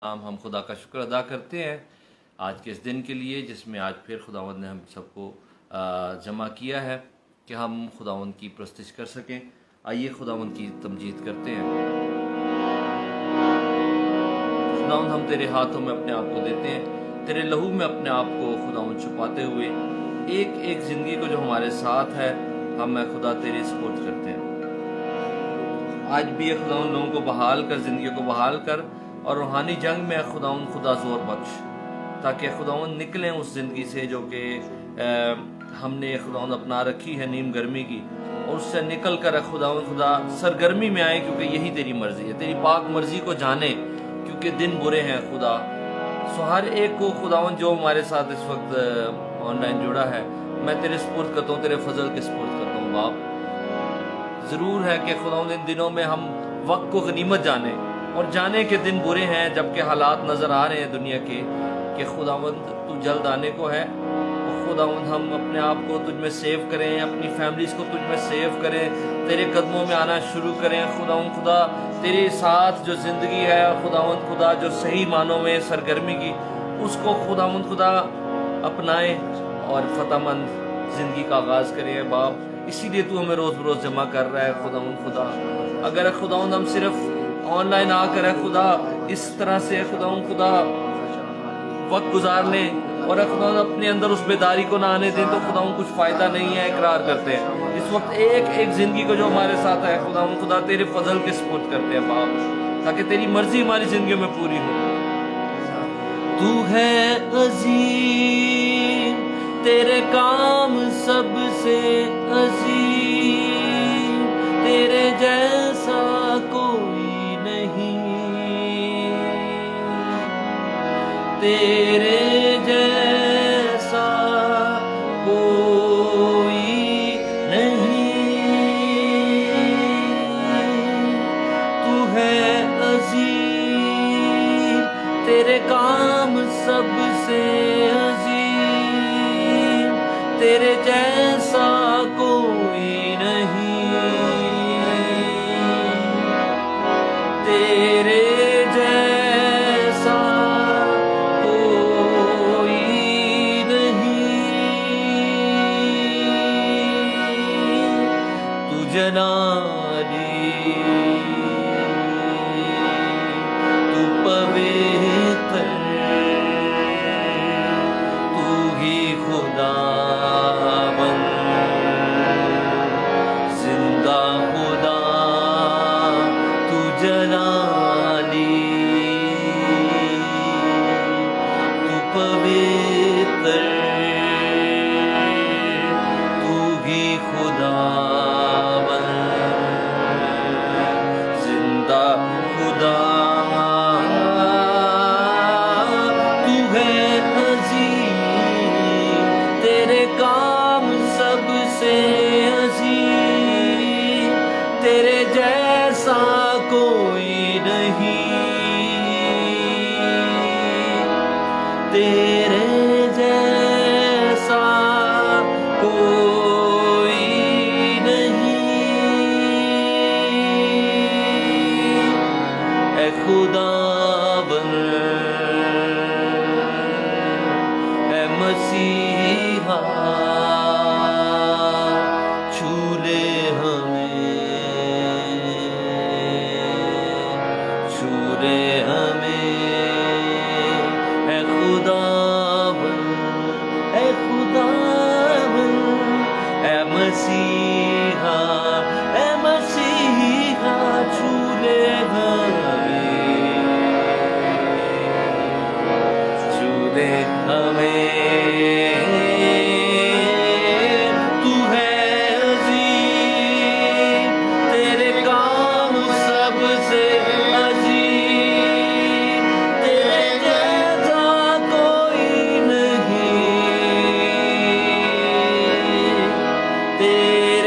ہم خدا کا شکر ادا کرتے ہیں آج کے اس دن کے لیے جس میں آج پھر خداوند نے ہم سب کو جمع کیا ہے کہ ہم خداوند کی پرستش کر سکیں۔ آئیے خداوند کی تمجید کرتے ہیں۔ خداوند ہم تیرے ہاتھوں میں اپنے آپ کو دیتے ہیں، تیرے لہو میں اپنے آپ کو خداوند چھپاتے ہوئے ایک ایک زندگی کو جو ہمارے ساتھ ہے ہم خدا تیرے سپرد کرتے ہیں۔ آج بھی خداوند لوگوں کو بحال کر، زندگی کو بحال کر، اور روحانی جنگ میں خداوند خدا زور بخش، تاکہ خداوند نکلیں اس زندگی سے جو کہ ہم نے خداوند اپنا رکھی ہے نیم گرمی کی، اور اس سے نکل کر خداوند خدا سرگرمی میں آئیں، کیونکہ یہی تیری مرضی ہے، تیری پاک مرضی کو جانیں، کیونکہ دن برے ہیں خدا۔ ہر ایک کو خداوند جو ہمارے ساتھ اس وقت آن لائن جڑا ہے میں تیرے سپرد کرتا ہوں، تیرے فضل کے سپرد کرتا ہوں باپ۔ ضرور ہے کہ خداوند ان دنوں میں ہم وقت کو غنیمت جانیں اور جانے کہ دن برے ہیں، جبکہ حالات نظر آ رہے ہیں دنیا کے کہ خداوند تو جلد آنے کو ہے۔ خداوند ہم اپنے آپ کو تجھ میں سیو کریں، اپنی فیملیز کو تجھ میں سیو کریں، تیرے قدموں میں آنا شروع کریں۔ خداوند خدا تیرے ساتھ جو زندگی ہے، خداوند خدا جو صحیح معنوں میں سرگرمی کی، اس کو خداوند خدا اپنائیں اور فتح مند زندگی کا آغاز کریں باپ۔ اسی لیے تو ہمیں روز بروز جمع کر رہا ہے خداوند خدا۔ اگر خداوند ہم صرف آن لائن آ کر خدا اس طرح سے خداوند خدا وقت گزار لیں اور خداوند اپنے اندر اس بیداری کو نہ آنے دیں تو خداوند کچھ فائدہ نہیں ہے۔ اقرار کرتے ہیں اس وقت ایک ایک زندگی کو جو ہمارے ساتھ ہے خداوند خدا تیرے فضل کے سپرد کرتے ہیں باپ، تاکہ تیری مرضی ہماری زندگیوں میں پوری ہو۔ تو ہے عظیم، تیرے کام سب سے عظیم، تیرے جیسا کوئی نہیں، تیرے جیسا کوئی نہیں۔ تو ہے عظیم، تیرے کام سب سے عظیم، تیرے جیسا کوئی نہیں، تیرے جیسا کوئی نہیں۔ تو جلالی، تو پویتر، تو ہی خدا زندہ خدا، تو جلالی، تو پویتر، تو ہی خدا زندہ خدا۔ تو ہے عظیم، تیرے کام سب سے عظیم، تیرے جیسا کوئی نہیں، تیرے جیسا کوئی نہیں۔ اے خداوند، اے مسیحا، چھو لے ہمیں، چھو لے ہمیں، اے خداوند، اے خداوند، اے مسیحا، اے مسیحا، چھو لے ہمیں، چھو لے ہمیں۔ تو ہے عظیم، تیرے کام سب سے عظیم، تیرے جیسا کوئی نہیں، تیرے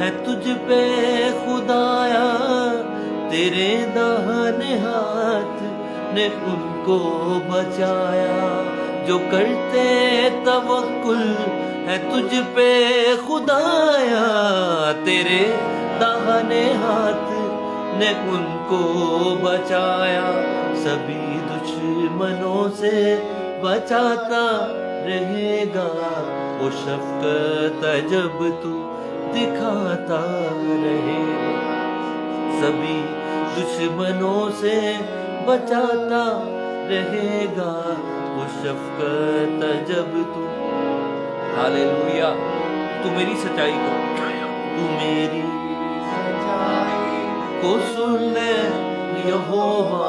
ہے تجھ پہ خدایا، تیرے داہنے ہاتھ نے ان کو بچایا، جو کرتے توکل ہے تجھ پہ خدایا، تیرے داہنے ہاتھ نے ان کو بچایا، سبھی دشمنوں سے بچاتا رہے گا، وہ شفقت جب تو دکھاتا رہے گا، سبھی دشمنوں سے بچاتا رہے گا، وہ شفقت جب تو، ہاللیلویا، تو میری سچائی کو سن لے یہوہ،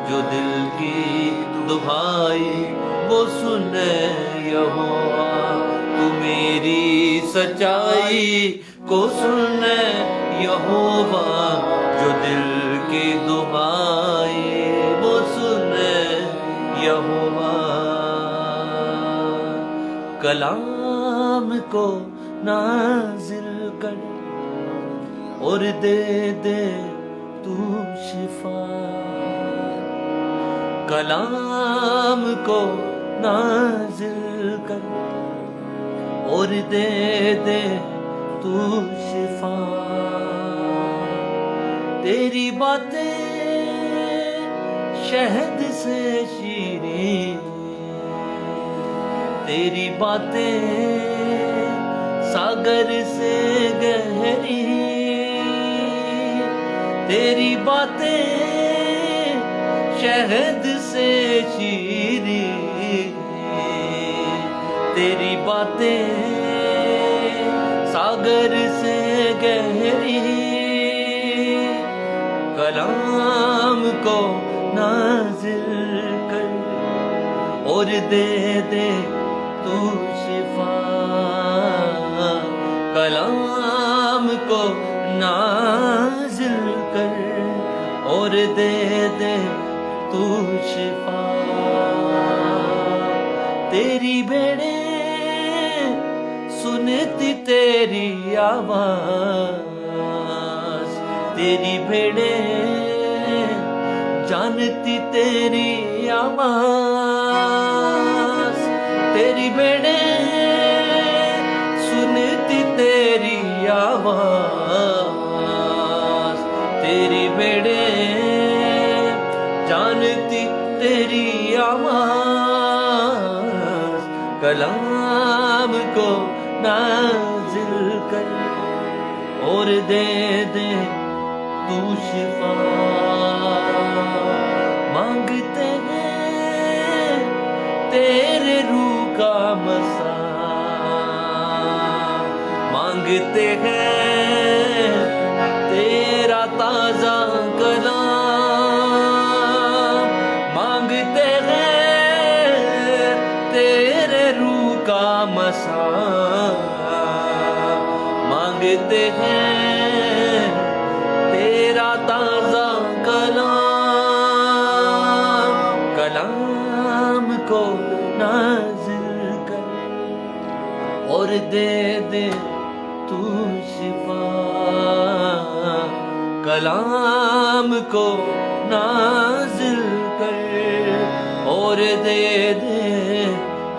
جو دل کی دہائی وہ سن لے یہوہ، تو میری سچائی کو سن لے یہوہ، جو دل کی دہائی وہ سن لے یہوہ، کلام کو نازل کر اور دے دے تو شفا، کلام کو نازل کر اور دے دے تو شفا، تیری باتیں شہد سے شیریں، تیری باتیں ساگر سے گہری، تیری باتیں شہد سے شیریں، تیری باتیں ساگر سے گہری، کلام کو نازل کر اور دے دے تو شفا، کلام کو نازل کر اور دے دے تو شفا، تیری بھیڑیں سنتی تیری آواز، تیری بھیڑیں جانتی تیری آواز، تیری بھیڑیں سنتی تیری آواز، تیری بھیڑیں جانتی تیری آواز، کلام کو نازل کر اور دے دے تو شفا، مانگتے ہیں تیرے روح کا مسا، مانگتے ہیں تیرا تازہ کلام، مانگتے ہیں تیرے روح کا مسا، مانگتے ہیں تیرا تازہ کلام، کلام کو نازل کر اور دے دے تو شفا، کلام کو نازل کر اور دے دے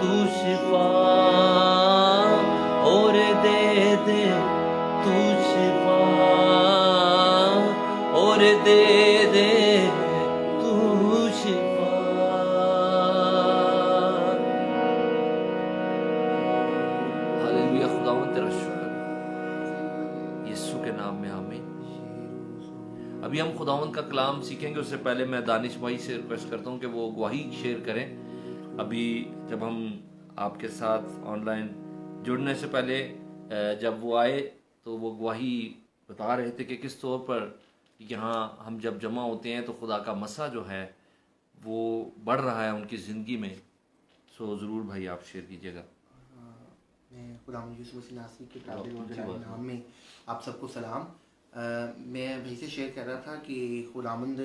تو شفا، اور دے دے تو شفا، اور دے دے تو شفا، ہاللیلویا، خداوند تیرا شکر، یسوع کے نام میں آمین۔ ابھی ہم خداوند کا کلام سیکھیں گے، اس سے پہلے میں دانش بھائی سے ریکویسٹ کرتا ہوں کہ وہ گواہی شیئر کریں۔ ابھی جب ہم آپ کے ساتھ آن لائن جڑنے سے پہلے جب وہ آئے تو وہ گواہی بتا رہے تھے کہ کس طور پر یہاں ہم جب جمع ہوتے ہیں تو خدا کا مسا جو ہے وہ بڑھ رہا ہے ان کی زندگی میں۔ سو ضرور بھائی آپ شیئر کیجیے گا۔ میں خدا یسوع مسیح ناصری کے قابل اور جلالی نام میں آپ سب کو سلام۔ میں بھائی سے شیئر کر رہا تھا کہ خداوند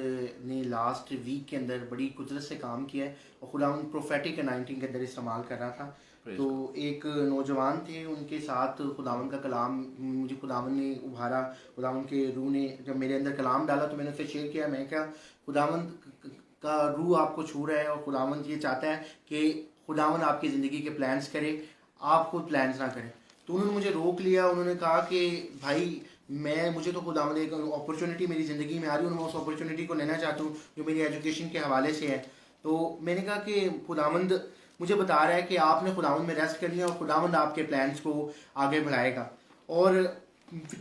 نے لاسٹ ویک کے اندر بڑی قدرت سے کام کیا ہے، اور خداوند پروفیٹک انائنٹنگ کے اندر استعمال کر رہا تھا. Praise تو God. ایک نوجوان تھے، ان کے ساتھ خداوند کا کلام مجھے خداوند نے ابھارا. خداوند کے روح نے جب میرے اندر کلام ڈالا تو میں نے اسے شیئر کیا. میں کیا خداوند کا روح آپ کو چھو رہا ہے، اور خداوند یہ چاہتا ہے کہ خداوند آپ کی زندگی کے پلانس کرے، آپ خود پلانس نہ کریں. تو انہوں نے مجھے روک لیا. انہوں نے کہا کہ بھائی مجھے تو خداوند ایک اپرچونیٹی میری زندگی میں آ رہی ہے، اور میں اس اپرچونیٹی کو لینا چاہتا ہوں جو میری ایجوکیشن کے حوالے سے ہے. تو میں نے کہا کہ خداوند مجھے بتا رہا ہے کہ آپ نے خداوند میں ریسٹ کرنی ہے، اور خداوند آپ کے پلانس کو آگے بڑھائے گا. اور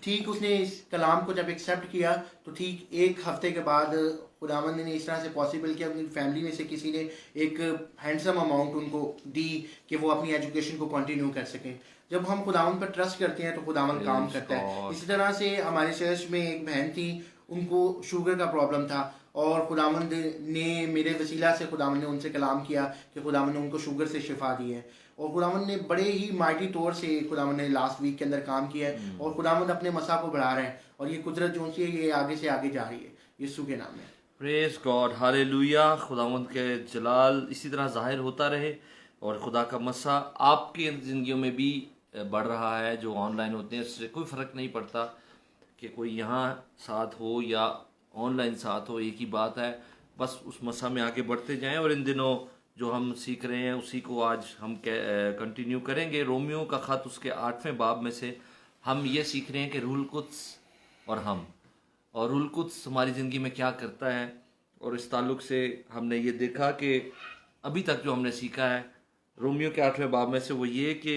ٹھیک اس نے اس کلام کو جب ایکسیپٹ کیا تو ٹھیک ایک ہفتے کے بعد خداوند نے اس طرح سے پاسبل کیا. اپنی فیملی میں سے کسی نے ایک ہینڈسم اماؤنٹ ان کو دی کہ وہ اپنی ایجوکیشن کو کنٹینیو کر سکیں. جب ہم خداوند پر ٹرسٹ کرتے ہیں تو خداوند کام Praise کرتا ہے. God. اسی طرح سے ہمارے چرچ میں ایک بہن تھی، ان کو شوگر کا پرابلم تھا، اور خداوند نے میرے وسیلہ سے خداوند نے ان سے کلام کیا کہ خداوند نے ان کو شوگر سے شفا دی ہے. اور خداوند نے بڑے ہی مائٹی طور سے خداوند نے لاسٹ ویک کے اندر کام کیا ہے، اور خداوند اپنے مسا کو بڑھا رہے ہیں. اور یہ قدرت جو سی ہے یہ آگے سے آگے جا رہی ہے، یسوع کے نام میں. پریز گاڈ، ہالےلویا. خداوند کے جلال اسی طرح ظاہر ہوتا رہے، اور خدا کا مسا آپ کی زندگیوں میں بھی بڑھ رہا ہے. جو آن لائن ہوتے ہیں اس سے کوئی فرق نہیں پڑتا کہ کوئی یہاں ساتھ ہو یا آن لائن ساتھ ہو، ایک ہی بات ہے. بس اس مسا میں آگے بڑھتے جائیں. اور ان دنوں جو ہم سیکھ رہے ہیں اسی کو آج ہم کنٹینیو کریں گے. رومیو کا خط اس کے 8ویں باب میں سے ہم یہ سیکھ رہے ہیں کہ روح القدس اور ہم، اور روح القدس ہماری زندگی میں کیا کرتا ہے. اور اس تعلق سے ہم نے یہ دیکھا کہ ابھی تک جو ہم نے سیکھا ہے رومیو کے 8ویں باب میں سے وہ یہ کہ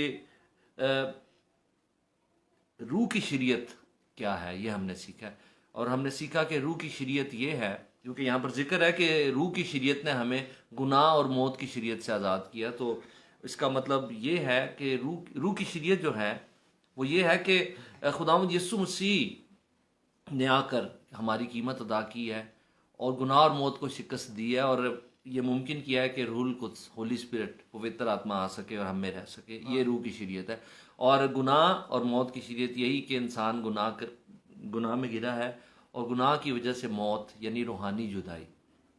روح کی شریعت کیا ہے، یہ ہم نے سیکھا. اور ہم نے سیکھا کہ روح کی شریعت یہ ہے، کیونکہ یہاں پر ذکر ہے کہ روح کی شریعت نے ہمیں گناہ اور موت کی شریعت سے آزاد کیا. تو اس کا مطلب یہ ہے کہ روح کی شریعت جو ہے وہ یہ ہے کہ خداوند یسوع مسیح نے آ کر ہماری قیمت ادا کی ہے، اور گناہ اور موت کو شکست دی ہے، اور یہ ممکن کیا ہے کہ روح القدس، ہولی اسپرٹ، پوتر آتما آ سکے اور ہم میں رہ سکے. یہ روح کی شریعت ہے. اور گناہ اور موت کی شریعت یہی کہ انسان گناہ میں گرا ہے، اور گناہ کی وجہ سے موت یعنی روحانی جدائی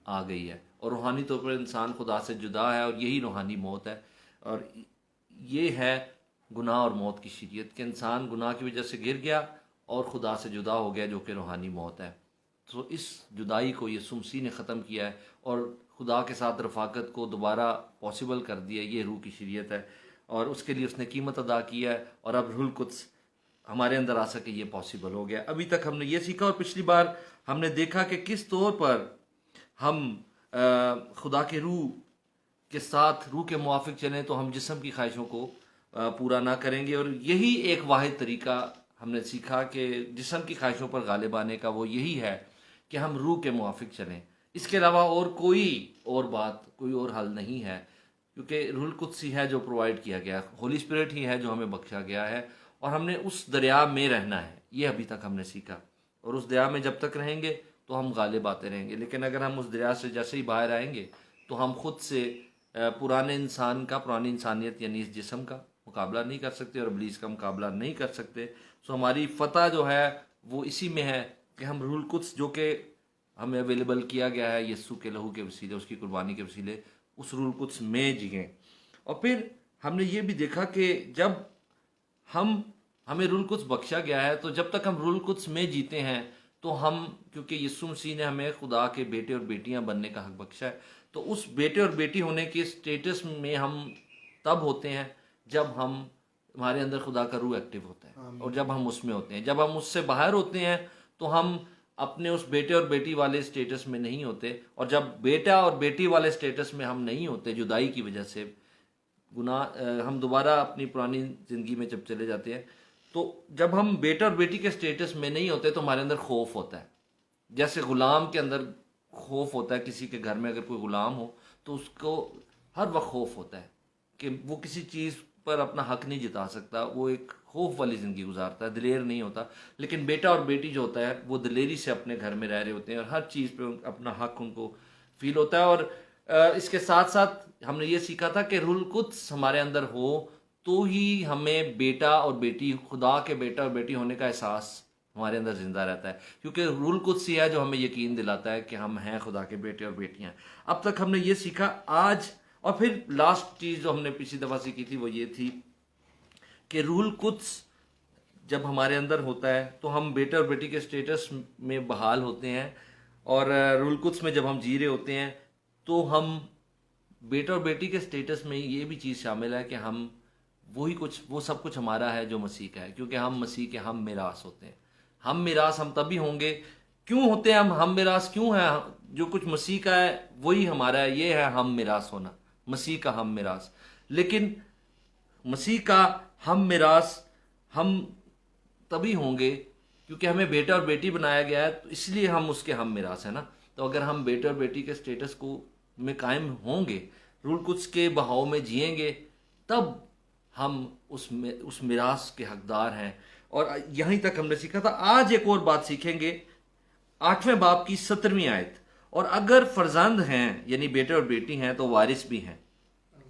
آ گئی ہے، اور روحانی طور پر انسان خدا سے جدا ہے، اور یہی روحانی موت ہے. اور یہ ہے گناہ اور موت کی شریعت کہ انسان گناہ کی وجہ سے گر گیا اور خدا سے جدا ہو گیا، جو کہ روحانی موت ہے. تو اس جدائی کو یسوع مسیح نے ختم کیا ہے، اور خدا کے ساتھ رفاقت کو دوبارہ پاسبل کر دیا. یہ روح کی شریعت ہے، اور اس کے لیے اس نے قیمت ادا کیا ہے. اور اب روح القدس ہمارے اندر آ سکے، یہ پاسبل ہو گیا. ابھی تک ہم نے یہ سیکھا، اور پچھلی بار ہم نے دیکھا کہ کس طور پر ہم خدا کے روح کے ساتھ، روح کے موافق چلیں تو ہم جسم کی خواہشوں کو پورا نہ کریں گے. اور یہی ایک واحد طریقہ ہم نے سیکھا کہ جسم کی خواہشوں پر غالب آنے کا وہ یہی ہے کہ ہم روح کے موافق چلیں. اس کے علاوہ اور کوئی اور بات، کوئی اور حل نہیں ہے، کیونکہ روح القدس ہی ہے جو پرووائڈ کیا گیا، ہولی اسپرٹ ہی ہے جو ہمیں بخشا گیا ہے، اور ہم نے اس دریا میں رہنا ہے. یہ ابھی تک ہم نے سیکھا. اور اس دریا میں جب تک رہیں گے تو ہم غالب آتے رہیں گے. لیکن اگر ہم اس دریا سے جیسے ہی باہر آئیں گے تو ہم خود سے پرانے انسان کا، پرانی انسانیت یعنی اس جسم کا مقابلہ نہیں کر سکتے، اور ابلیس کا مقابلہ نہیں کر سکتے. سو ہماری فتح جو ہے وہ اسی میں ہے کہ ہم روح القدس جو کہ ہمیں اویلیبل کیا گیا ہے یسوع کے لہو کے وسیلے، اس کی قربانی کے وسیلے، اس روح القدس میں جئیں. اور پھر ہم نے یہ بھی دیکھا کہ جب ہمیں روح القدس بخشا گیا ہے تو جب تک ہم روح القدس میں جیتے ہیں تو ہم، کیونکہ یسوع مسیح نے ہمیں خدا کے بیٹے اور بیٹیاں بننے کا حق بخشا ہے، تو اس بیٹے اور بیٹی ہونے کے سٹیٹس میں ہم تب ہوتے ہیں جب ہمارے اندر خدا کا روح ایکٹیو ہوتا ہے، اور جب ہم اس میں ہوتے ہیں. جب ہم اس سے باہر ہوتے ہیں تو ہم اپنے اس بیٹے اور بیٹی والے سٹیٹس میں نہیں ہوتے. اور جب بیٹا اور بیٹی والے سٹیٹس میں ہم نہیں ہوتے جدائی کی وجہ سے، گناہ، ہم دوبارہ اپنی پرانی زندگی میں جب چلے جاتے ہیں، تو جب ہم بیٹا اور بیٹی کے سٹیٹس میں نہیں ہوتے تو ہمارے اندر خوف ہوتا ہے. جیسے غلام کے اندر خوف ہوتا ہے، کسی کے گھر میں اگر کوئی غلام ہو تو اس کو ہر وقت خوف ہوتا ہے کہ وہ کسی چیز پر اپنا حق نہیں جتا سکتا، وہ ایک خوف والی زندگی گزارتا ہے، دلیر نہیں ہوتا. لیکن بیٹا اور بیٹی جو ہوتا ہے وہ دلیری سے اپنے گھر میں رہ رہے ہوتے ہیں، اور ہر چیز پہ اپنا حق ان کو فیل ہوتا ہے. اور اس کے ساتھ ساتھ ہم نے یہ سیکھا تھا کہ روح القدس ہمارے اندر ہو تو ہی ہمیں بیٹا اور بیٹی، خدا کے بیٹا اور بیٹی ہونے کا احساس ہمارے اندر زندہ رہتا ہے، کیونکہ روح القدس ہی ہے جو ہمیں یقین دلاتا ہے کہ ہم ہیں خدا کے بیٹے اور بیٹیاں۔ اب تک ہم نے یہ سیکھا، آج اور پھر لاسٹ چیز جو ہم نے پچھلی دفعہ سیکھی تھی وہ یہ تھی کہ روح القدس جب ہمارے اندر ہوتا ہے تو ہم بیٹے اور بیٹی کے سٹیٹس میں بحال ہوتے ہیں، اور روح القدس میں جب ہم جی رہے ہوتے ہیں تو ہم بیٹا اور بیٹی کے سٹیٹس میں یہ بھی چیز شامل ہے کہ ہم وہ سب کچھ ہمارا ہے جو مسیح کا ہے، کیونکہ ہم مسیح کے ہم میراث ہوتے ہیں۔ ہم میراث ہم تبھی ہوں گے، کیوں ہوتے ہیں ہم میراث کیوں ہیں؟ جو کچھ مسیح کا ہے وہی ہمارا ہے، یہ ہے ہم میراث ہونا، مسیح کا ہم میراث۔ لیکن مسیح کا ہم میراث ہم تبھی ہوں گے کیونکہ ہمیں بیٹا اور بیٹی بنایا گیا ہے، تو اس لیے ہم اس کے ہم میراث ہیں نا۔ تو اگر ہم بیٹے اور بیٹی کے سٹیٹس کو میں قائم ہوں گے، روح القدس کے بہاؤ میں جئیں گے، تب ہم اس میراث کے حقدار ہیں۔ اور یہیں تک ہم نے سیکھا تھا۔ آج ایک اور بات سیکھیں گے، 8ویں باب کی 17ویں آیت۔ اور اگر فرزند ہیں یعنی بیٹے اور بیٹی ہیں تو وارث بھی ہیں،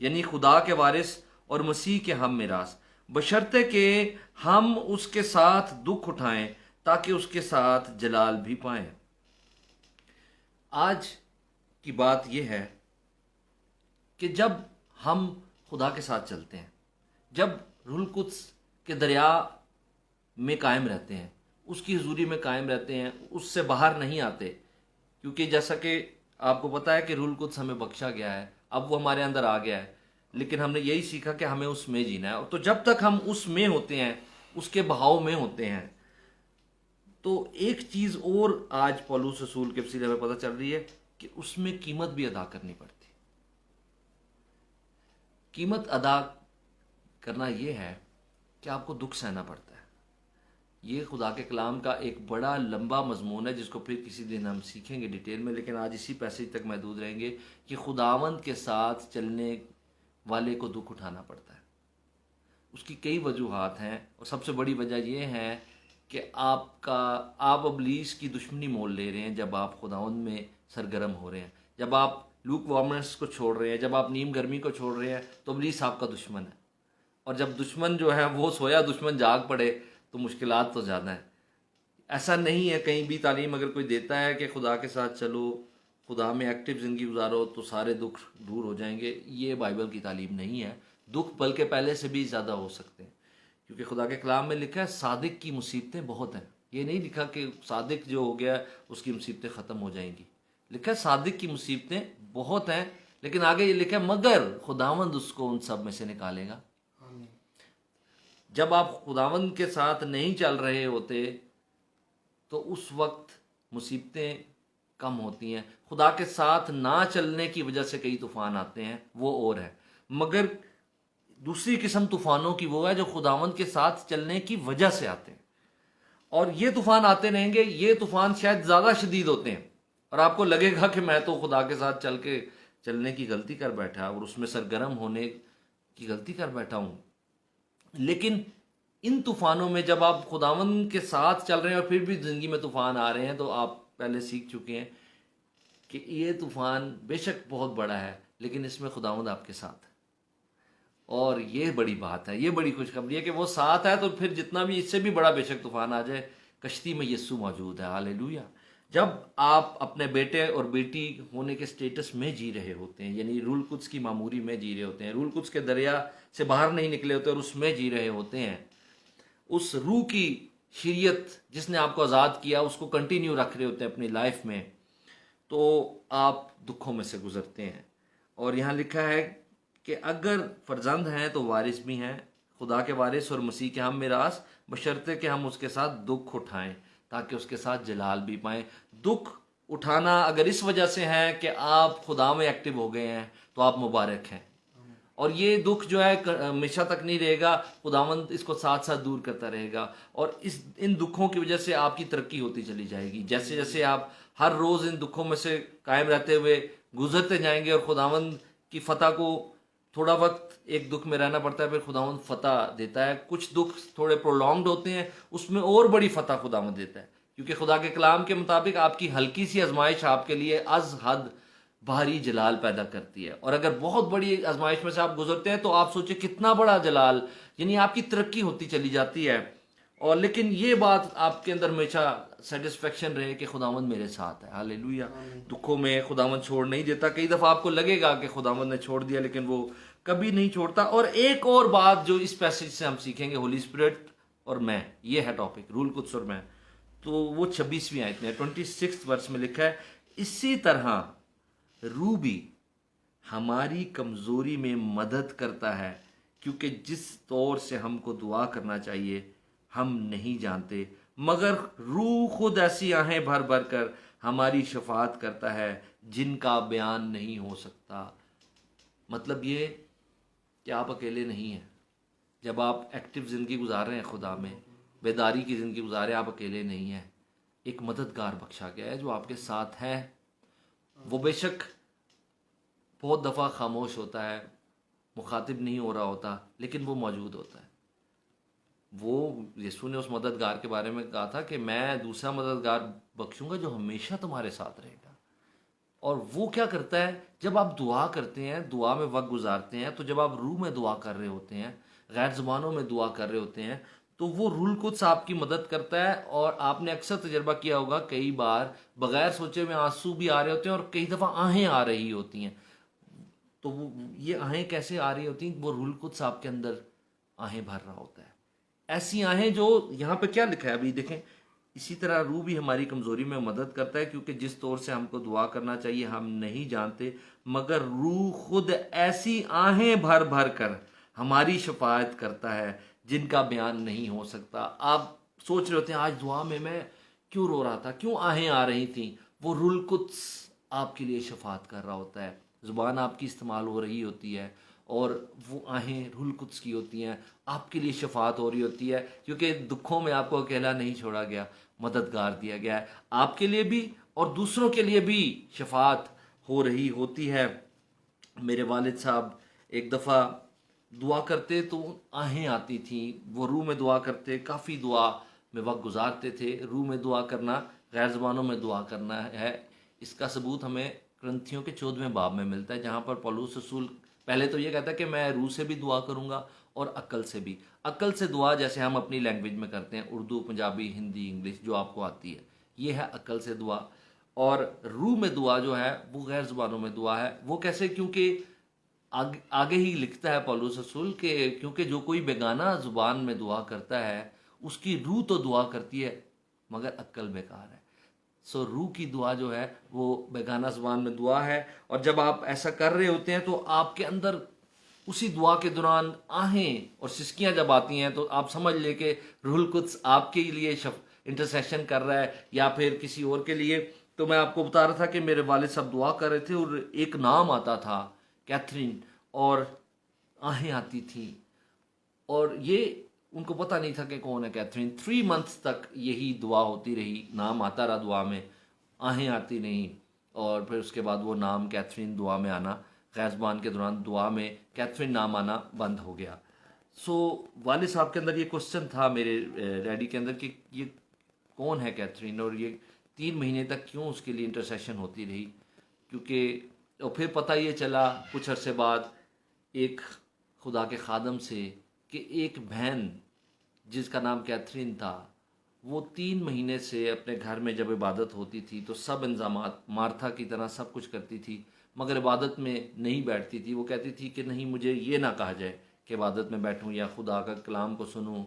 یعنی خدا کے وارث اور مسیح کے ہم میراث، بشرطے کہ ہم اس کے ساتھ دکھ اٹھائیں تاکہ اس کے ساتھ جلال بھی پائیں۔ آج کی بات یہ ہے کہ جب ہم خدا کے ساتھ چلتے ہیں، جب روح القدس کے دریا میں قائم رہتے ہیں، اس کی حضوری میں قائم رہتے ہیں، اس سے باہر نہیں آتے، کیونکہ جیسا کہ آپ کو پتا ہے کہ روح القدس ہمیں بخشا گیا ہے، اب وہ ہمارے اندر آ گیا ہے، لیکن ہم نے یہی سیکھا کہ ہمیں اس میں جینا ہے۔ تو جب تک ہم اس میں ہوتے ہیں، اس کے بہاؤ میں ہوتے ہیں، تو ایک چیز اور آج پولس رسول کے وسیلے ہمیں پتہ چل رہی ہے کہ اس میں قیمت بھی ادا کرنی پڑتی۔ قیمت ادا کرنا یہ ہے کہ آپ کو دکھ سہنا پڑتا ہے۔ یہ خدا کے کلام کا ایک بڑا لمبا مضمون ہے جس کو پھر کسی دن ہم سیکھیں گے ڈیٹیل میں، لیکن آج اسی پیسیج تک محدود رہیں گے کہ خداوند کے ساتھ چلنے والے کو دکھ اٹھانا پڑتا ہے۔ اس کی کئی وجوہات ہیں، اور سب سے بڑی وجہ یہ ہے کہ آپ ابلیس کی دشمنی مول لے رہے ہیں جب آپ خداوند میں سرگرم ہو رہے ہیں، جب آپ لوک وارمنس کو چھوڑ رہے ہیں، جب آپ نیم گرمی کو چھوڑ رہے ہیں، تو ابلیس آپ کا دشمن ہے۔ اور جب دشمن جو ہے وہ سویا دشمن جاگ پڑے تو مشکلات تو زیادہ ہیں۔ ایسا نہیں ہے کہیں بھی تعلیم اگر کوئی دیتا ہے کہ خدا کے ساتھ چلو، خدا میں ایکٹیو زندگی گزارو تو سارے دکھ دور ہو جائیں گے، یہ بائبل کی تعلیم نہیں ہے۔ دکھ بلکہ پہلے سے بھی زیادہ ہو سکتے ہیں، کیونکہ خدا کے کلام میں لکھا ہے صادق کی مصیبتیں بہت ہیں۔ یہ نہیں لکھا کہ صادق جو ہو گیا اس کی مصیبتیں ختم ہو جائیں گی، لکھا ہے صادق کی مصیبتیں بہت ہیں، لیکن آگے یہ لکھا ہے مگر خداوند اس کو ان سب میں سے نکالے گا۔ جب آپ خداوند کے ساتھ نہیں چل رہے ہوتے تو اس وقت مصیبتیں کم ہوتی ہیں۔ خدا کے ساتھ نہ چلنے کی وجہ سے کئی طوفان آتے ہیں، وہ اور ہے، مگر دوسری قسم طوفانوں کی وہ ہے جو خداوند کے ساتھ چلنے کی وجہ سے آتے ہیں۔ اور یہ طوفان آتے رہیں گے، یہ طوفان شاید زیادہ شدید ہوتے ہیں، اور آپ کو لگے گا کہ میں تو خدا کے ساتھ چلنے کی غلطی کر بیٹھا اور اس میں سرگرم ہونے کی غلطی کر بیٹھا ہوں۔ لیکن ان طوفانوں میں جب آپ خداوند کے ساتھ چل رہے ہیں اور پھر بھی زندگی میں طوفان آ رہے ہیں، تو آپ پہلے سیکھ چکے ہیں کہ یہ طوفان بے شک بہت بڑا ہے، لیکن اس میں خداوند آپ کے ساتھ ہے۔ اور یہ بڑی بات ہے، یہ بڑی خوشخبری ہے کہ وہ ساتھ ہے، تو پھر جتنا بھی اس سے بھی بڑا بے شک طوفان آ جائے، کشتی میں یسوع موجود ہے۔ ہاللیلویہ۔ جب آپ اپنے بیٹے اور بیٹی ہونے کے سٹیٹس میں جی رہے ہوتے ہیں، یعنی روح القدس کی معموری میں جی رہے ہوتے ہیں، روح القدس کے دریا سے باہر نہیں نکلے ہوتے اور اس میں جی رہے ہوتے ہیں، اس روح کی شریعت جس نے آپ کو آزاد کیا اس کو کنٹینیو رکھ رہے ہوتے ہیں اپنی لائف میں، تو آپ دکھوں میں سے گزرتے ہیں۔ اور یہاں لکھا ہے کہ اگر فرزند ہیں تو وارث بھی ہیں، خدا کے وارث اور مسیح کے ہم میراث، بشرطے کہ ہم اس کے ساتھ دکھ اٹھائیں تاکہ اس کے ساتھ جلال بھی پائیں۔ دکھ اٹھانا اگر اس وجہ سے ہے کہ آپ خدا میں ایکٹیو ہو گئے ہیں تو آپ مبارک ہیں، اور یہ دکھ جو ہے ہمیشہ تک نہیں رہے گا، خداوند اس کو ساتھ ساتھ دور کرتا رہے گا، اور ان دکھوں کی وجہ سے آپ کی ترقی ہوتی چلی جائے گی۔ جیسے جیسے آپ ہر روز ان دکھوں میں سے قائم رہتے ہوئے گزرتے جائیں گے، اور خداوند کی فتح کو تھوڑا وقت ایک دکھ میں رہنا پڑتا ہے، پھر خداوند فتح دیتا ہے۔ کچھ دکھ تھوڑے پرولونگڈ ہوتے ہیں، اس میں اور بڑی فتح خداوند دیتا ہے، کیونکہ خدا کے کلام کے مطابق آپ کی ہلکی سی آزمائش آپ کے لیے از حد بھاری جلال پیدا کرتی ہے، اور اگر بہت بڑی آزمائش میں سے آپ گزرتے ہیں تو آپ سوچیں کتنا بڑا جلال، یعنی آپ کی ترقی ہوتی چلی جاتی ہے۔ اور لیکن یہ بات آپ کے اندر ہمیشہ سیٹسفیکشن رہے کہ خداوند میرے ساتھ ہے. ہاللیلویہ. دکھوں میں خداوند چھوڑ نہیں دیتا. کئی دفعہ آپ کو لگے گا کہ خداوند نے چھوڑ دیا، لیکن وہ کبھی نہیں چھوڑتا. اور ایک اور بات جو اس پیسج سے ہم سیکھیں گے، ہولی اسپرٹ اور میں، یہ ہے ٹاپک، روح القدس اور میں. تو وہ 26ویں آیت میں 26 ورس میں لکھا ہے، اسی طرح روح بھی ہماری کمزوری میں مدد کرتا ہے، کیونکہ جس طور سے ہم کو دعا کرنا چاہیے ہم نہیں جانتے، مگر روح خود ایسی آہیں بھر بھر کر ہماری شفاعت کرتا ہے جن کا بیان نہیں ہو سکتا. مطلب یہ کہ آپ اکیلے نہیں ہیں. جب آپ ایکٹیو زندگی گزار رہے ہیں خدا میں، بیداری کی زندگی گزارے، آپ اکیلے نہیں ہیں. ایک مددگار بخشا گیا ہے جو آپ کے ساتھ ہے. وہ بے شک بہت دفعہ خاموش ہوتا ہے، مخاطب نہیں ہو رہا ہوتا، لیکن وہ موجود ہوتا ہے. وہ یسوع نے اس مددگار کے بارے میں کہا تھا کہ میں دوسرا مددگار بخشوں گا جو ہمیشہ تمہارے ساتھ رہے گا. اور وہ کیا کرتا ہے؟ جب آپ دعا کرتے ہیں، دعا میں وقت گزارتے ہیں، تو جب آپ روح میں دعا کر رہے ہوتے ہیں، غیر زبانوں میں دعا کر رہے ہوتے ہیں، تو وہ روح القدس آپ کی مدد کرتا ہے. اور آپ نے اکثر تجربہ کیا ہوگا، کئی بار بغیر سوچے میں آنسو بھی آ رہے ہوتے ہیں اور کئی دفعہ آہیں آ رہی ہوتی ہیں. تو وہ یہ آہیں کیسے آ رہی ہوتی ہیں؟ وہ روح القدس آپ کے اندر آہیں بھر رہا ہوتا ہے. ایسی آہیں جو یہاں پہ کیا لکھا ہے ابھی دیکھیں، اسی طرح روح بھی ہماری کمزوری میں مدد کرتا ہے، کیونکہ جس طور سے ہم کو دعا کرنا چاہیے ہم نہیں جانتے، مگر روح خود ایسی آہیں بھر بھر کر ہماری شفاعت کرتا ہے جن کا بیان نہیں ہو سکتا. آپ سوچ رہے ہوتے ہیں آج دعا میں کیوں رو رہا تھا، کیوں آہیں آ رہی تھیں؟ وہ روح القدس آپ کے لیے شفاعت کر رہا ہوتا ہے. زبان آپ کی استعمال ہو رہی ہوتی ہے اور وہ آہیں روح القدس کی ہوتی ہیں، آپ کے لیے شفاعت ہو رہی ہوتی ہے، کیونکہ دکھوں میں آپ کو اکیلا نہیں چھوڑا گیا، مددگار دیا گیا ہے. آپ کے لیے بھی اور دوسروں کے لیے بھی شفاعت ہو رہی ہوتی ہے. میرے والد صاحب ایک دفعہ دعا کرتے تو آہیں آتی تھیں. وہ روح میں دعا کرتے، کافی دعا میں وقت گزارتے تھے. روح میں دعا کرنا، غیر زبانوں میں دعا کرنا ہے. اس کا ثبوت ہمیں کرنتھیوں کے 14ویں باب میں ملتا ہے، جہاں پر پولس رسول پہلے تو یہ کہتا ہے کہ میں روح سے بھی دعا کروں گا اور عقل سے بھی. عقل سے دعا جیسے ہم اپنی لینگویج میں کرتے ہیں، اردو، پنجابی، ہندی، انگلش، جو آپ کو آتی ہے، یہ ہے عقل سے دعا. اور روح میں دعا جو ہے وہ غیر زبانوں میں دعا ہے. وہ کیسے؟ کیونکہ آگے ہی لکھتا ہے پولس رسول کہ کیونکہ جو کوئی بیگانہ زبان میں دعا کرتا ہے اس کی روح تو دعا کرتی ہے مگر عقل بیکار ہے. روح کی دعا جو ہے وہ بیگانہ زبان میں دعا ہے. اور جب آپ ایسا کر رہے ہوتے ہیں تو آپ کے اندر اسی دعا کے دوران آہیں اور سسکیاں جب آتی ہیں تو آپ سمجھ لیں کہ روح القدس آپ کے لیے انٹرسیشن کر رہا ہے یا پھر کسی اور کے لیے. تو میں آپ کو بتا رہا تھا کہ میرے والد صاحب دعا کر رہے تھے اور ایک نام آتا تھا کیتھرین، اور آہیں آتی تھیں اور یہ ان کو پتہ نہیں تھا کہ کون ہے کیتھرین. 3 months تک یہی دعا ہوتی رہی، نام آتا رہا دعا میں، آہیں آتی نہیں. اور پھر اس کے بعد وہ نام کیتھرین دعا میں آنا، غیر زبان کے دوران دعا میں کیتھرین نام آنا بند ہو گیا. والد صاحب کے اندر یہ کوسچن تھا، میرے ڈیڈی کے اندر، کہ یہ کون ہے کیتھرین، اور یہ 3 مہینے تک کیوں اس کے لیے انٹرسیشن ہوتی رہی. کیونکہ اور پھر پتہ یہ چلا کچھ عرصے بعد ایک خدا کے خادم سے کہ ایک بہن جس کا نام کیتھرین تھا، وہ 3 مہینے سے اپنے گھر میں جب عبادت ہوتی تھی تو سب انضامات مارتھا کی طرح سب کچھ کرتی تھی مگر عبادت میں نہیں بیٹھتی تھی. وہ کہتی تھی کہ نہیں، مجھے یہ نہ کہا جائے کہ عبادت میں بیٹھوں یا خدا کا کلام کو سنوں،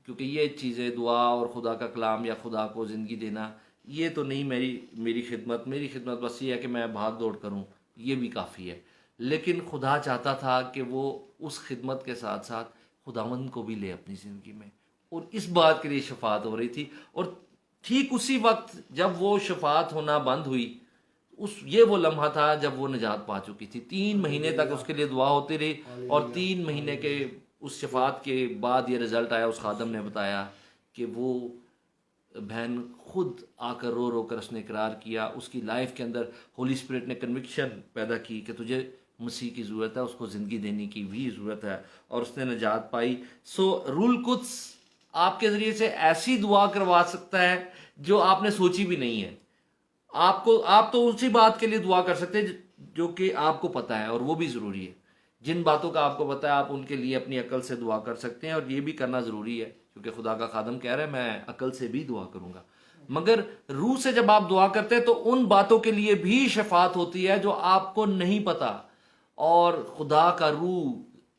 کیونکہ یہ چیزیں دعا اور خدا کا کلام یا خدا کو زندگی دینا، یہ تو نہیں میری خدمت بس یہ ہے کہ میں بھاگ دوڑ کروں، یہ بھی کافی ہے. لیکن خدا چاہتا تھا کہ وہ اس خدمت کے ساتھ ساتھ خداوند کو بھی لے اپنی زندگی میں، اور اس بات کے لیے شفاعت ہو رہی تھی. اور ٹھیک اسی وقت جب وہ شفاعت ہونا بند ہوئی، یہ وہ لمحہ تھا جب وہ نجات پا چکی تھی. 3 مہینے تک اس کے لیے دعا ہوتی رہی اور 3 مہینے کے اس شفاعت کے بعد یہ رزلٹ آیا. اس خادم نے بتایا کہ وہ بہن خود آ کر رو رو کر اس نے اقرار کیا. اس کی لائف کے اندر ہولی اسپرٹ نے کنوکشن پیدا کی کہ تجھے مسیح کی ضرورت ہے، اس کو زندگی دینے کی بھی ضرورت ہے، اور اس نے نجات پائی. روح القدس آپ کے ذریعے سے ایسی دعا کروا سکتا ہے جو آپ نے سوچی بھی نہیں ہے. آپ تو اسی بات کے لیے دعا کر سکتے ہیں جو کہ آپ کو پتہ ہے، اور وہ بھی ضروری ہے جن باتوں کا آپ کو پتہ ہے آپ ان کے لیے اپنی عقل سے دعا کر سکتے ہیں، اور یہ بھی کرنا ضروری ہے کیونکہ خدا کا خادم کہہ رہا ہے میں عقل سے بھی دعا کروں گا، مگر روح سے جب آپ دعا کرتے ہیں تو ان باتوں کے لیے بھی شفاعت ہوتی ہے جو آپ کو نہیں پتا، اور خدا کا روح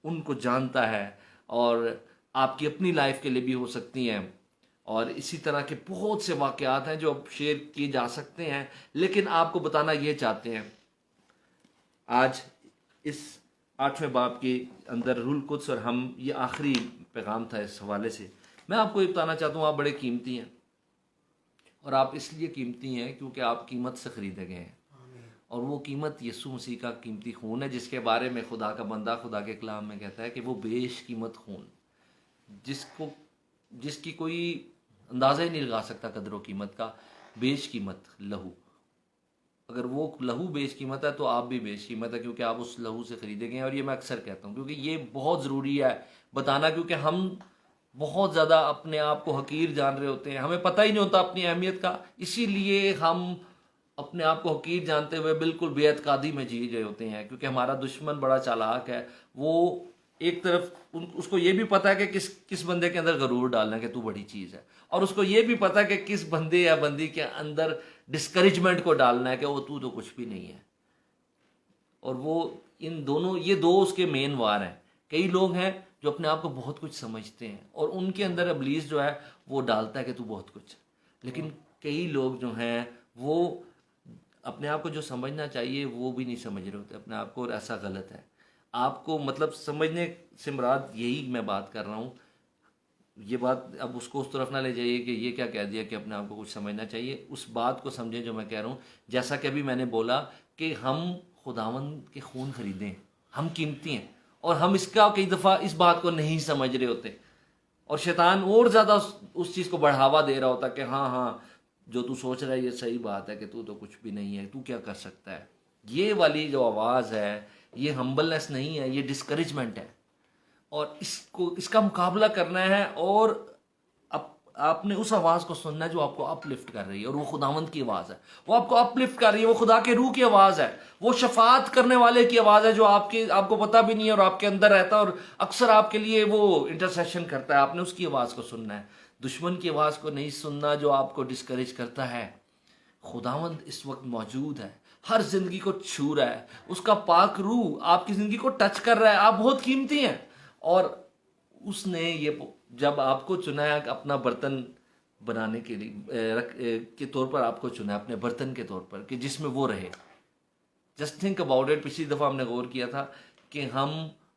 ان کو جانتا ہے، اور آپ کی اپنی لائف کے لیے بھی ہو سکتی ہیں، اور اسی طرح کے بہت سے واقعات ہیں جو اب شیئر کیے جا سکتے ہیں، لیکن آپ کو بتانا یہ چاہتے ہیں آج اس 8ویں باب کے اندر روح القدس، اور ہم یہ آخری پیغام تھا اس حوالے سے، میں آپ کو یہ بتانا چاہتا ہوں آپ بڑے قیمتی ہیں، اور آپ اس لیے قیمتی ہیں کیونکہ آپ قیمت سے خریدے گئے ہیں، اور وہ قیمت یسوع مسیح کا قیمتی خون ہے، جس کے بارے میں خدا کا بندہ خدا کے کلام میں کہتا ہے کہ وہ بیش قیمت خون، جس کی کوئی اندازہ ہی نہیں لگا سکتا قدر و قیمت کا، بیش قیمت لہو۔ اگر وہ لہو بیش قیمت ہے تو آپ بھی بیش قیمت ہے، کیونکہ آپ اس لہو سے خریدے گئے ہیں، اور یہ میں اکثر کہتا ہوں کیونکہ یہ بہت ضروری ہے بتانا، کیونکہ ہم بہت زیادہ اپنے آپ کو حقیر جان رہے ہوتے ہیں، ہمیں پتہ ہی نہیں ہوتا اپنی اہمیت کا، اسی لیے ہم اپنے آپ کو حقیر جانتے ہوئے بالکل بے اعتقادی میں جی رہے ہوتے ہیں، کیونکہ ہمارا دشمن بڑا چالاک ہے، وہ ایک طرف اس کو یہ بھی پتا ہے کہ کس بندے کے اندر غرور ڈالنا ہے کہ تو بڑی چیز ہے، اور اس کو یہ بھی پتا ہے کہ کس بندے یا بندی کے اندر ڈسکریجمنٹ کو ڈالنا ہے کہ وہ تو کچھ بھی نہیں ہے، اور وہ یہ دو اس کے مین وار ہیں۔ کئی لوگ ہیں جو اپنے آپ کو بہت کچھ سمجھتے ہیں، اور ان کے اندر ابلیس جو ہے وہ ڈالتا ہے کہ تو بہت کچھ، لیکن کئی لوگ جو ہیں وہ اپنے آپ کو جو سمجھنا چاہیے وہ بھی نہیں سمجھ رہے ہوتے اپنے آپ کو، اور ایسا غلط ہے۔ آپ کو مطلب سمجھنے سے مراد یہی میں بات کر رہا ہوں، یہ بات اب اس کو اس طرف نہ لے جائیے کہ یہ کیا کہہ دیا کہ اپنے آپ کو کچھ سمجھنا چاہیے، اس بات کو سمجھیں جو میں کہہ رہا ہوں، جیسا کہ ابھی میں نے بولا کہ ہم خداوند کے خون خریدیں، ہم قیمتی ہیں، اور ہم اس کا کئی دفعہ اس بات کو نہیں سمجھ رہے ہوتے، اور شیطان اور زیادہ اس چیز کو بڑھاوا دے رہا ہوتا کہ ہاں جو تو سوچ رہا ہے یہ صحیح بات ہے کہ تو کچھ بھی نہیں ہے، تو کیا کر سکتا ہے۔ یہ والی جو آواز ہے یہ ہمبلنس نہیں ہے، یہ ڈسکریجمنٹ ہے، اور اس کا مقابلہ کرنا ہے، اور آپ نے اس آواز کو سننا ہے جو آپ کو اپ لفٹ کر رہی ہے، اور وہ خداوند کی آواز ہے، وہ آپ کو اپ لفٹ کر رہی ہے، وہ خدا کے روح کی آواز ہے، وہ شفاعت کرنے والے کی آواز ہے جو آپ کو پتہ بھی نہیں ہے اور آپ کے اندر رہتا ہے، اور اکثر آپ کے لیے وہ انٹرسیشن کرتا ہے۔ آپ نے اس کی آواز کو سننا ہے، دشمن کی آواز کو نہیں سننا جو آپ کو ڈسکریج کرتا ہے۔ خداوند اس وقت موجود ہے، ہر زندگی کو چھو رہا ہے، اس کا پاک روح آپ کی زندگی کو ٹچ کر رہا ہے، آپ بہت قیمتی ہیں، اور اس نے یہ جب آپ کو چنا ہے اپنا برتن بنانے کے لیے کے طور پر، آپ کو چنا ہے اپنے برتن کے طور پر کہ جس میں وہ رہے۔ جسٹ تھنک اباؤٹ اٹ، پچھلی دفعہ ہم نے غور کیا تھا کہ ہم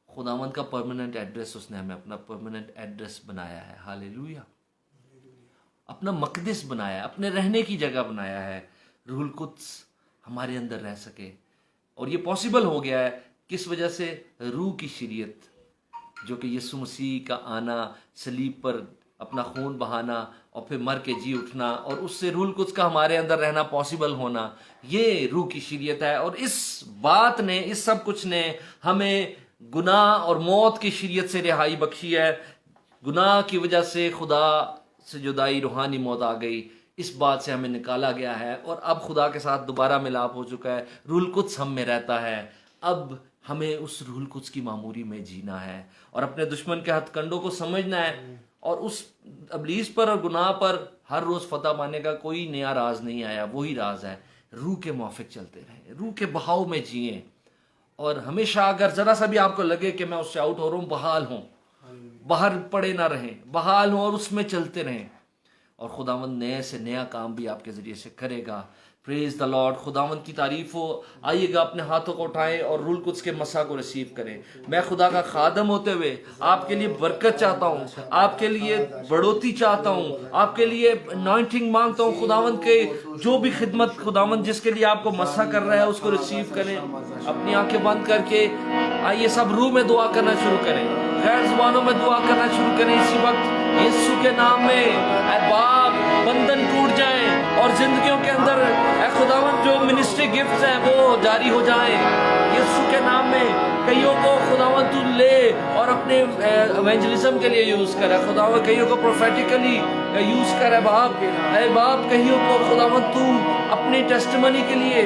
خداوند کا پرماننٹ ایڈریس، اس نے ہمیں اپنا پرماننٹ ایڈریس بنایا ہے، ہاللیلویہ، اپنا مقدس بنایا ہے، اپنے رہنے کی جگہ بنایا ہے، روح القدس ہمارے اندر رہ سکے، اور یہ پاسبل ہو گیا ہے کس وجہ سے؟ روح کی شریعت، جو کہ یسوع مسیح کا آنا، صلیب پر اپنا خون بہانا، اور پھر مر کے جی اٹھنا، اور اس سے روح القدس کا ہمارے اندر رہنا پاسبل ہونا، یہ روح کی شریعت ہے، اور اس بات نے، اس سب کچھ نے ہمیں گناہ اور موت کی شریعت سے رہائی بخشی ہے۔ گناہ کی وجہ سے خدا سے جدائی، روحانی موت آ گئی، اس بات سے ہمیں نکالا گیا ہے، اور اب خدا کے ساتھ دوبارہ ملاپ ہو چکا ہے، روح القدس ہم میں رہتا ہے۔ اب ہمیں اس روح القدس کی معموری میں جینا ہے، اور اپنے دشمن کے ہتھ کنڈوں کو سمجھنا ہے، اور اس ابلیس پر اور گناہ پر ہر روز فتح پانے کا کوئی نیا راز نہیں آیا، وہی راز ہے، روح کے موافق چلتے رہیں، روح کے بہاؤ میں جئیں، اور ہمیشہ اگر ذرا سا بھی آپ کو لگے کہ میں اس سے آؤٹ ہو رہا ہوں، بحال ہوں، باہر پڑے نہ رہیں، بحال ہوں اور اس میں چلتے رہیں، اور خداوند نئے سے نیا کام بھی آپ کے ذریعے سے کرے گا۔ پریز دا لارڈ، خداوند کی تعریف ہو۔ آئیے گا اپنے ہاتھوں کو اٹھائیں اور روح القدس کے مسا کو ریسیو کریں۔ میں خدا کا خادم ہوتے ہوئے آپ کے لیے برکت چاہتا ہوں، آپ کے لیے بڑھوتی چاہتا ہوں، آپ کے لیے انوائنٹنگ مانگتا ہوں۔ خداوند کے جو بھی خدمت خداوند جس کے لیے آپ کو مسا کر رہا ہے اس کو ریسیو کریں۔ اپنی آنکھیں بند کر کے آئیے سب روح میں دعا کرنا شروع کریں، غیر زبانوں میں دعا کرنا شروع کریں اسی وقت یسوع کے نام میں۔ اے باپ، بندھن ٹوٹ جائیں اور زندگیوں کے اندر اے خداوند جو منسٹری گفٹس ہیں وہ جاری ہو جائیں یسوع کے نام میں۔ کئیوں کو خداوند تو لے اور اپنے ایونجلزم کے لیے یوز کر، خداوند کئیوں کو پروفیٹیکلی یوز کر، اے باپ کئیوں کو خداوند تو اپنی ٹیسٹمنی کے لیے